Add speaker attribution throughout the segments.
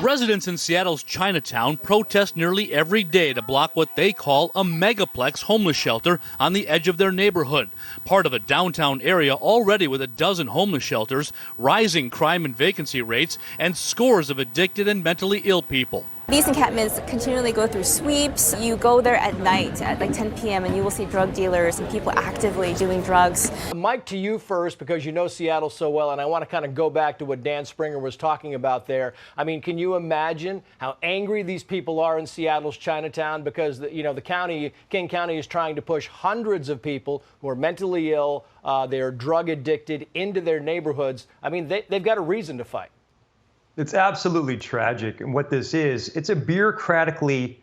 Speaker 1: Residents in Seattle's Chinatown protest nearly every day to block what they call a megaplex homeless shelter on the edge of their neighborhood, part of a downtown area already with a dozen homeless shelters, rising crime and vacancy rates, and scores of addicted and mentally ill people.
Speaker 2: These encampments continually go through sweeps. You go there at night at like 10 p.m. and you will see drug dealers and people actively doing drugs.
Speaker 3: Mike, to you first, because you know Seattle so well, and I want to kind of go back to what Dan Springer was talking about there. I mean, can you imagine how angry these people are in Seattle's Chinatown? Because, the county, King County, is trying to push hundreds of people who are mentally ill, they are drug addicted into their neighborhoods. I mean, they've got a reason to fight.
Speaker 4: It's absolutely tragic. And what this is, it's a bureaucratically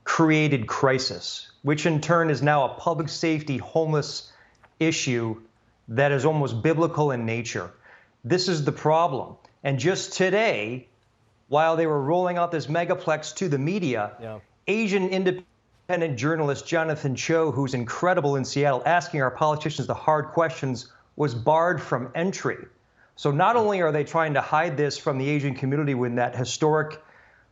Speaker 4: created crisis, which in turn is now a public safety homeless issue that is almost biblical in nature. This is the problem. And just today, while they were rolling out this megaplex to the media, Asian independent journalist Jonathan Cho, who's incredible in Seattle, asking our politicians the hard questions, was barred from entry. So not only are they trying to hide this from the Asian community with that historic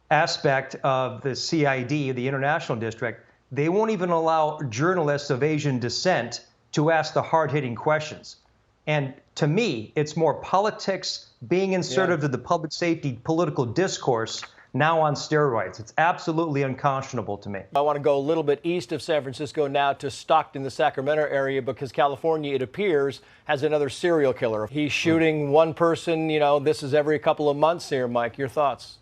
Speaker 4: aspect of the CID, the International District, they won't even allow journalists of Asian descent to ask the hard-hitting questions. And to me, it's more politics being inserted to the public safety political discourse now on steroids. It's absolutely unconscionable to me. I
Speaker 3: want to go a little bit east of San Francisco now to Stockton, the Sacramento area, because California, it appears, has another serial killer. He's shooting one person, this is every couple of months here. Mike, your thoughts?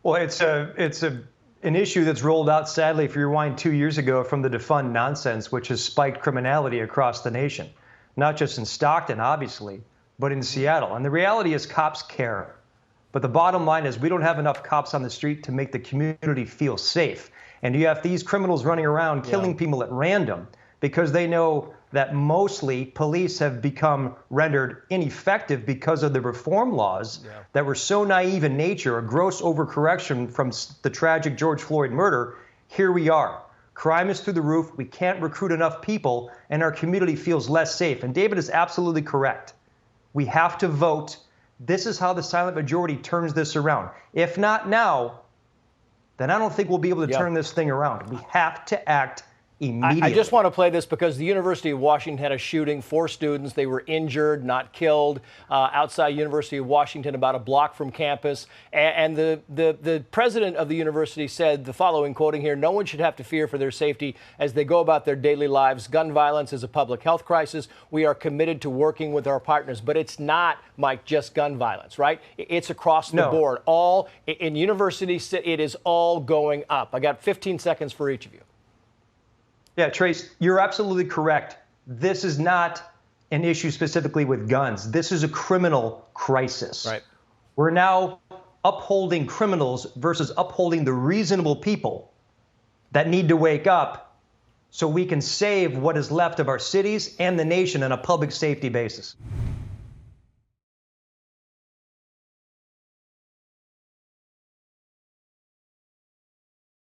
Speaker 4: Well, it's an issue that's rolled out, sadly, if you rewind 2 years ago, from the defund nonsense, which has spiked criminality across the nation, not just in Stockton, obviously, but in Seattle. And the reality is cops care. But the bottom line is we don't have enough cops on the street to make the community feel safe. And you have these criminals running around killing people at random because they know that mostly police have become rendered ineffective because of the reform laws that were so naive in nature, a gross overcorrection from the tragic George Floyd murder. Here we are. Crime is through the roof. We can't recruit enough people, and our community feels less safe. And David is absolutely correct. We have to vote. This is how the silent majority turns this around. If not now, then I don't think we'll be able to turn this thing around. We have to act immediately.
Speaker 3: I just want to play this because the University of Washington had a shooting. 4 students, they were injured, not killed, outside University of Washington, about a block from campus. And the president of the university said the following, quoting here, "No one should have to fear for their safety as they go about their daily lives. Gun violence is a public health crisis. We are committed to working with our partners." But it's not, Mike, just gun violence, right? It's across the board. All in universities, it is all going up. I got 15 seconds for each of you.
Speaker 4: Yeah, Trace, you're absolutely correct. This is not an issue specifically with guns. This is a criminal crisis.
Speaker 3: Right.
Speaker 4: We're now upholding criminals versus upholding the reasonable people that need to wake up so we can save what is left of our cities and the nation on a public safety basis.